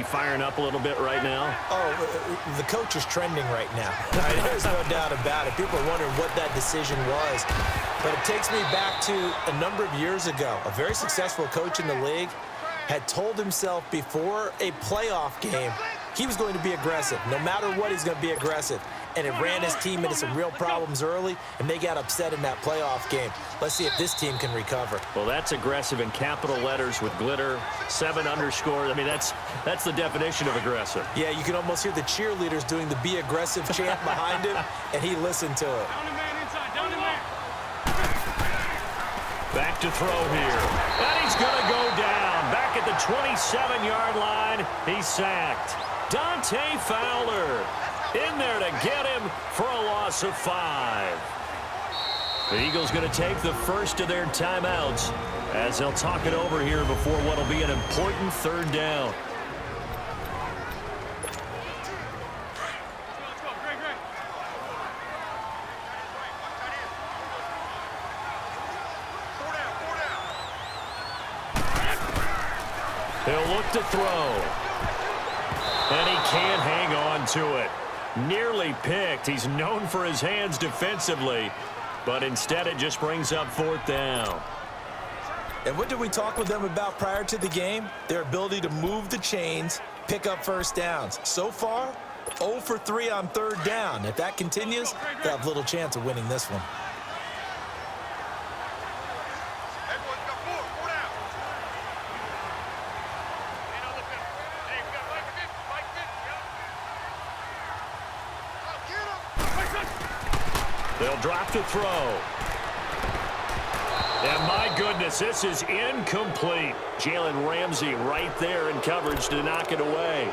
firing up a little bit right now? Oh, the coach is trending right now. There's no doubt about it. People are wondering what that decision was. But it takes me back to a number of years ago. A very successful coach in the league had told himself before a playoff game he was going to be aggressive. No matter what, he's going to be aggressive. And it ran his team into some real problems early, and they got upset in that playoff game. Let's see if this team can recover. Well, that's aggressive in capital letters with glitter, 7 underscores. I mean, that's the definition of aggressive. Yeah, you can almost hear the cheerleaders doing the be aggressive chant behind him, and he listened to it. Back to throw here. And he's going to go down. Back at the 27-yard line, he's sacked. Dante Fowler in there to get him for a loss of 5. The Eagles going to take the first of their timeouts as they'll talk it over here before what will be an important 3rd down. He'll look to throw. And he can't hang on to it. Nearly picked. He's known for his hands defensively, but instead it just brings up 4th down. And what did we talk with them about prior to the game? Their ability to move the chains, pick up first downs. So far, 0 for 3 on 3rd down. If that continues, they'll have little chance of winning this one. They'll drop to throw. And my goodness, this is incomplete. Jalen Ramsey right there in coverage to knock it away.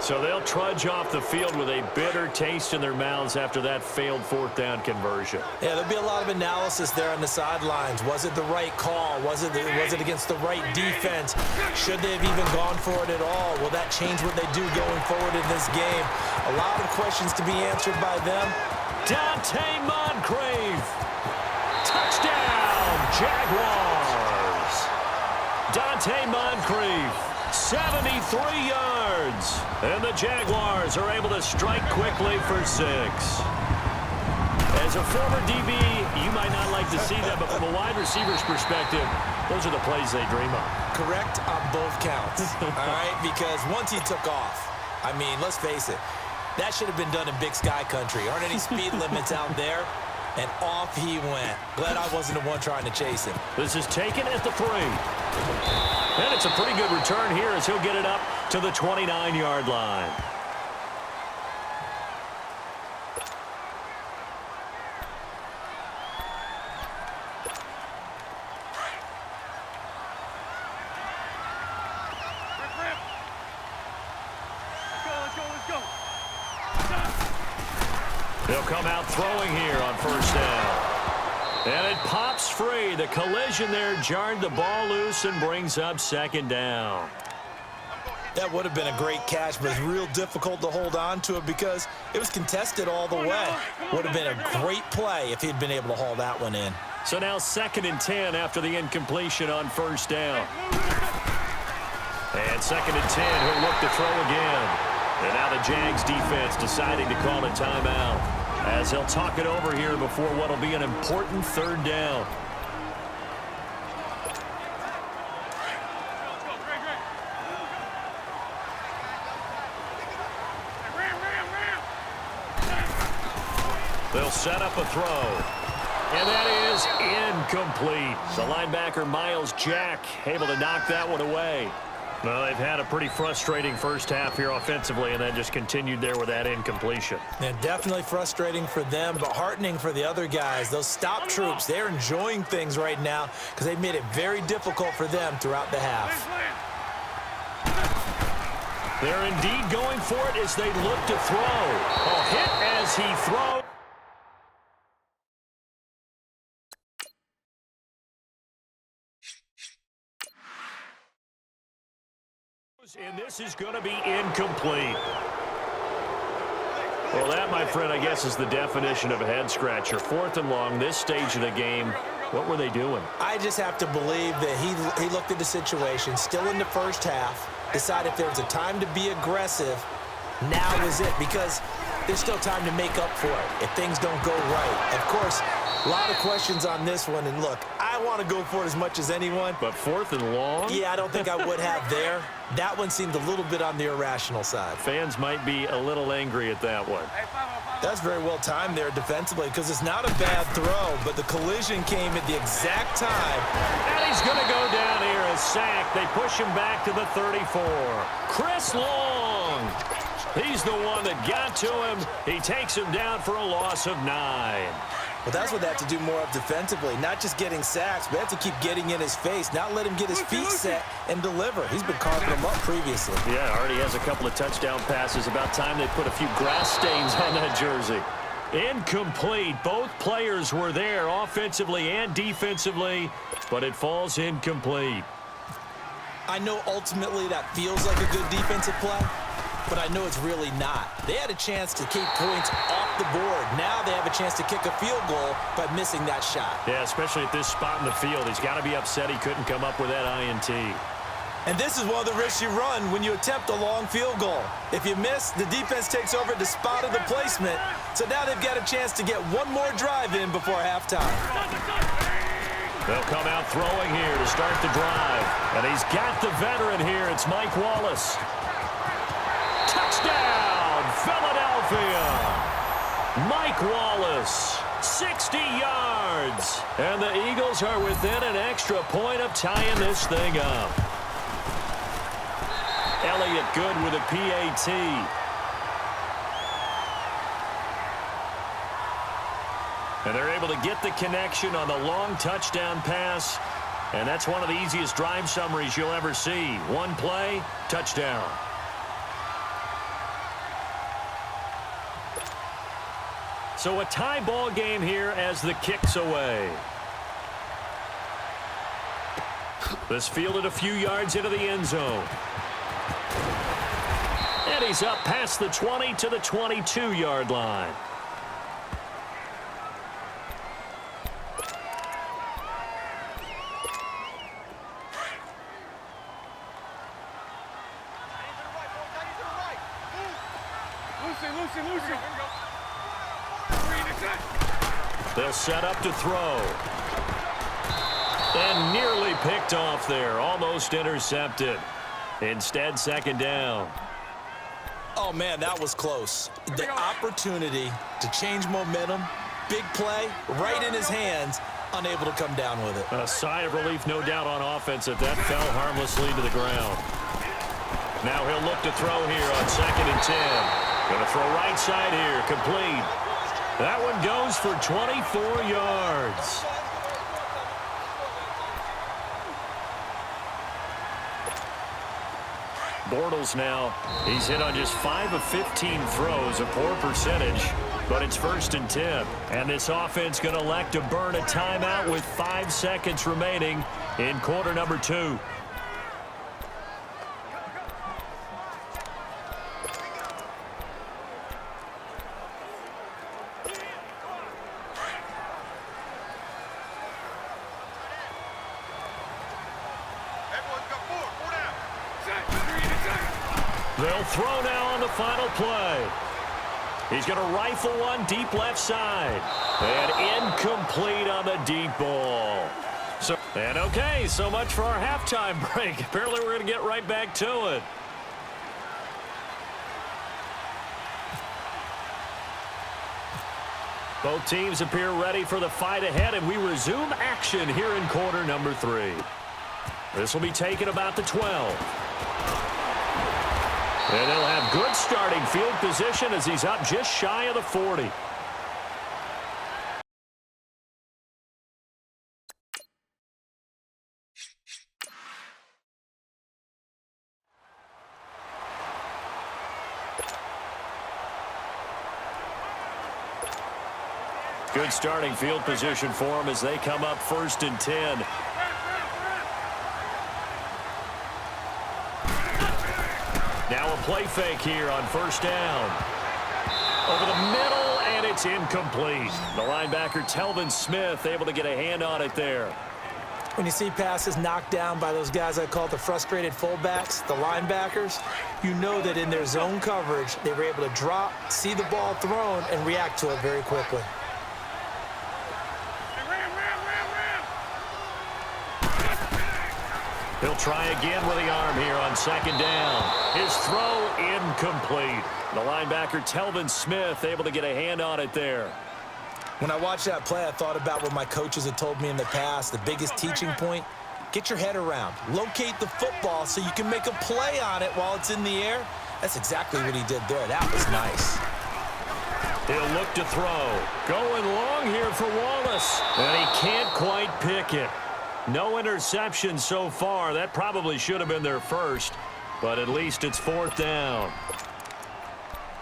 So they'll trudge off the field with a bitter taste in their mouths after that failed 4th down conversion. Yeah, there'll be a lot of analysis there on the sidelines. Was it the right call? Was it against the right defense? Should they have even gone for it at all? Will that change what they do going forward in this game? A lot of questions to be answered by them. Dante Moncrief. Touchdown, Jaguars. Dante Moncrief, 73 yards. And the Jaguars are able to strike quickly for 6. As a former DB, you might not like to see that, but from a wide receiver's perspective, those are the plays they dream of. Correct on both counts, all right? Because once he took off, I mean, let's face it, that should have been done in Big Sky Country. Aren't any speed limits out there? And off he went. Glad I wasn't the one trying to chase him. This is taken at the 3. And it's a pretty good return here as he'll get it up to the 29-yard line. They'll come out throwing here on 1st down. And it pops free. The collision there jarred the ball loose and brings up 2nd down. That would have been a great catch, but it's real difficult to hold on to it because it was contested all the way. Would have been a great play if he'd been able to haul that one in. So now 2nd and 10 after the incompletion on 1st down. And 2nd and 10, he'll look to throw again. And now the Jags defense deciding to call a timeout as they'll talk it over here before what will be an important 3rd down. They'll set up a throw. And that is incomplete. The linebacker, Miles Jack, able to knock that one away. Well, they've had a pretty frustrating first half here offensively, and then just continued there with that incompletion. Yeah, definitely frustrating for them, but heartening for the other guys. Those stop troops, they're enjoying things right now because they've made it very difficult for them throughout the half. They're indeed going for it as they look to throw. A hit as he throws. And this is going to be incomplete. Well, that, my friend, I guess is the definition of a head-scratcher. 4th and long, this stage of the game. What were they doing? I just have to believe that he looked at the situation, still in the first half. decide if there's a time to be aggressive, now is it, because there's still time to make up for it if things don't go right. Of course, a lot of questions on this one, and look, I want to go for it as much as anyone. But 4th and long? Yeah, I don't think I would have there. That one seemed a little bit on the irrational side. Fans might be a little angry at that one. That's very well timed there defensively because it's not a bad throw, but the collision came at the exact time. And he's going to go down here, a sack. They push him back to the 34. Chris Long. He's the one that got to him. He takes him down for a loss of 9. Well, that's what they have to do more of defensively, not just getting sacks, but they have to keep getting in his face, not let him get his feet set and deliver. He's been carving them up previously. Yeah, already has a couple of touchdown passes. About time they put a few grass stains on that jersey. Incomplete. Both players were there offensively and defensively, but it falls incomplete. I know ultimately that feels like a good defensive play, but I know it's really not. They had a chance to keep points off the board. Now they have a chance to kick a field goal by missing that shot. Yeah, especially at this spot in the field. He's got to be upset he couldn't come up with that INT. And this is one of the risks you run when you attempt a long field goal. If you miss, the defense takes over at the spot of the placement. So now they've got a chance to get one more drive in before halftime. They'll come out throwing here to start the drive. And he's got the veteran here. It's Mike Wallace. Touchdown, Philadelphia. Mike Wallace, 60 yards. And the Eagles are within an extra point of tying this thing up. Elliott good with a PAT. And they're able to get the connection on the long touchdown pass. And that's one of the easiest drive summaries you'll ever see. One play, touchdown. So a tie ball game here as the kick's away. This fielded a few yards into the end zone. And he's up past the 20 to the 22-yard line. They'll set up to throw. And nearly picked off there. Almost intercepted. Instead, second down. Oh, man, that was close. The opportunity to change momentum, big play, right in his hands, unable to come down with it. A sigh of relief, no doubt, on offense if that fell harmlessly to the ground. Now he'll look to throw here on 2nd and 10. Going to throw right side here, complete. That one goes for 24 yards. Bortles now, he's hit on just 5 of 15 throws, a poor percentage, but it's 1st and 10. And this offense going to elect to burn a timeout with 5 seconds remaining in quarter number 2. They'll throw now on the final play. He's going to rifle one deep left side. And incomplete on the deep ball. And okay, so much for our halftime break. Apparently we're going to get right back to it. Both teams appear ready for the fight ahead, and we resume action here in quarter number 3. This will be taken about the 12. And they'll have good starting field position as he's up just shy of the 40. Good starting field position for them as they come up 1st and 10. Now a play fake here on 1st down. Over the middle, and it's incomplete. The linebacker, Telvin Smith, able to get a hand on it there. When you see passes knocked down by those guys I call the frustrated fullbacks, the linebackers, you know that in their zone coverage, they were able to drop, see the ball thrown, and react to it very quickly. He'll try again with the arm here on second down. His throw incomplete. The linebacker, Telvin Smith, able to get a hand on it there. When I watched that play, I thought about what my coaches had told me in the past. The biggest teaching point, get your head around. Locate the football so you can make a play on it while it's in the air. That's exactly what he did there. That was nice. He'll look to throw. Going long here for Wallace. And he can't quite pick it. No interception so far. That probably should have been their first, but at least it's fourth down.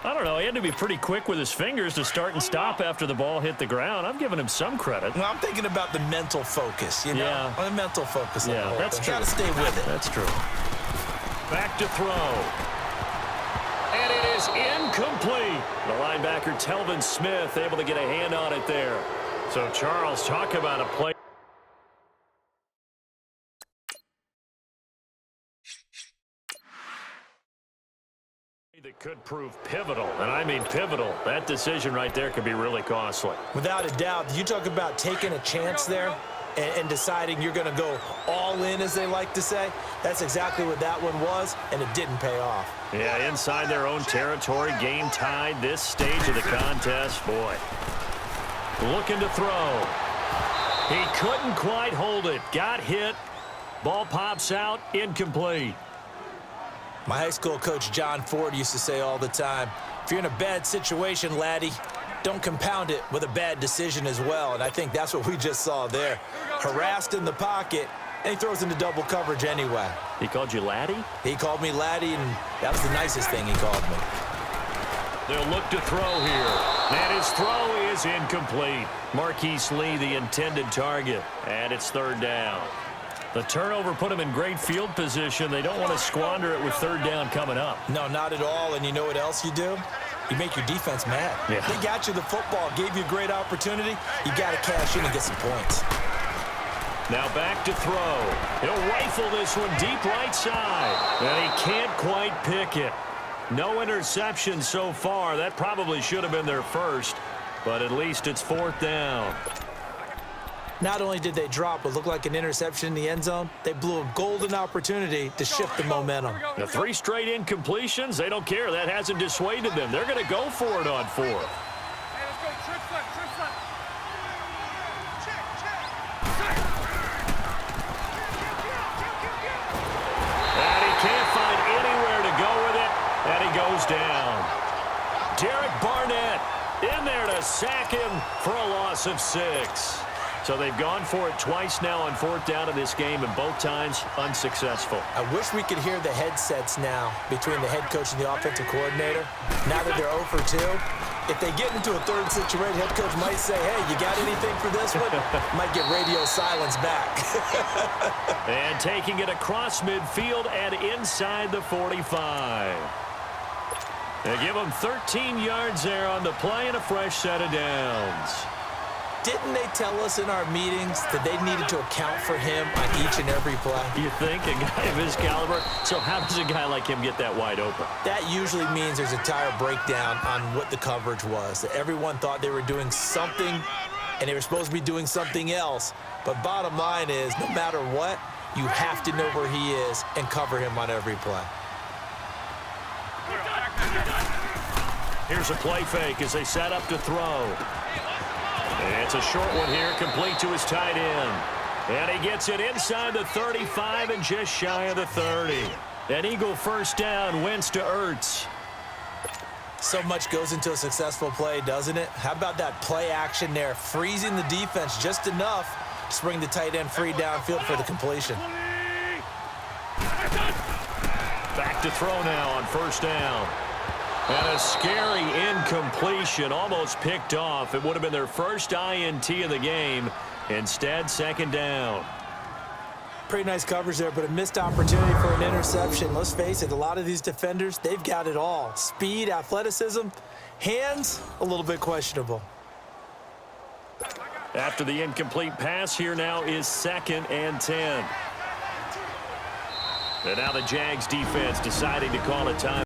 I don't know. He had to be pretty quick with his fingers to start and stop after the ball hit the ground. I'm giving him some credit. Well, I'm thinking about the mental focus, you know? Yeah. The mental focus. Yeah, that's true. Got to stay with it. That's true. Back to throw. And it is incomplete. The linebacker, Telvin Smith, able to get a hand on it there. So, Charles, talk about a play that could prove pivotal, and I mean pivotal. That decision right there could be really costly. Without a doubt. You talk about taking a chance there and deciding you're going to go all in, as they like to say. That's exactly what that one was, and it didn't pay off. Yeah, inside their own territory, game tied this stage of the contest. Boy, looking to throw. He couldn't quite hold it. Got hit. Ball pops out, incomplete. My high school coach, John Ford, used to say all the time, if you're in a bad situation, laddie, don't compound it with a bad decision as well. And I think that's what we just saw there. Harassed in the pocket, and he throws into double coverage anyway. He called you laddie? He called me laddie, and that was the nicest thing he called me. They'll look to throw here. And his throw is incomplete. Marquise Lee, the intended target. And it's third down. The turnover put them in great field position. They don't want to squander it with third down coming up. No, not at all. And you know what else you do? You make your defense mad. Yeah. They got you the football, gave you a great opportunity. You got to cash in and get some points. Now back to throw. He'll rifle this one deep right side. And he can't quite pick it. No interception so far. That probably should have been their first, but at least it's fourth down. Not only did they drop what looked like an interception in the end zone, they blew a golden opportunity to shift the momentum. The 3 straight incompletions, they don't care. That hasn't dissuaded them. They're going to go for it on 4th. Hey, let's go. Trick foot. And he can't find anywhere to go with it, and he goes down. Derek Barnett in there to sack him for a loss of 6. So they've gone for it twice now on 4th down in this game, and both times unsuccessful. I wish we could hear the headsets now between the head coach and the offensive coordinator. Now that they're 0 for 2, if they get into a third situation, head coach might say, hey, you got anything for this one? Might get radio silence back. And taking it across midfield and inside the 45. They give them 13 yards there on the play and a fresh set of downs. Didn't they tell us in our meetings that they needed to account for him on each and every play? You think, a guy of his caliber? So how does a guy like him get that wide open? That usually means there's a entire breakdown on what the coverage was. That everyone thought they were doing something, and they were supposed to be doing something else. But bottom line is, no matter what, you have to know where he is and cover him on every play. Here's a play fake as they set up to throw. And it's a short one here, complete to his tight end. And he gets it inside the 35 and just shy of the 30. An Eagle first down, Wentz to Ertz. So much goes into a successful play, doesn't it? How about that play action there, freezing the defense just enough to bring the tight end free downfield for the completion. Back to throw now on first down. And a scary incompletion, almost picked off. It would have been their first INT of the game. Instead, second down. Pretty nice coverage there, but a missed opportunity for an interception. Let's face it, a lot of these defenders, they've got it all. Speed, athleticism, hands, a little bit questionable. After the incomplete pass, here now is 2nd and 10. And now the Jags defense deciding to call a time.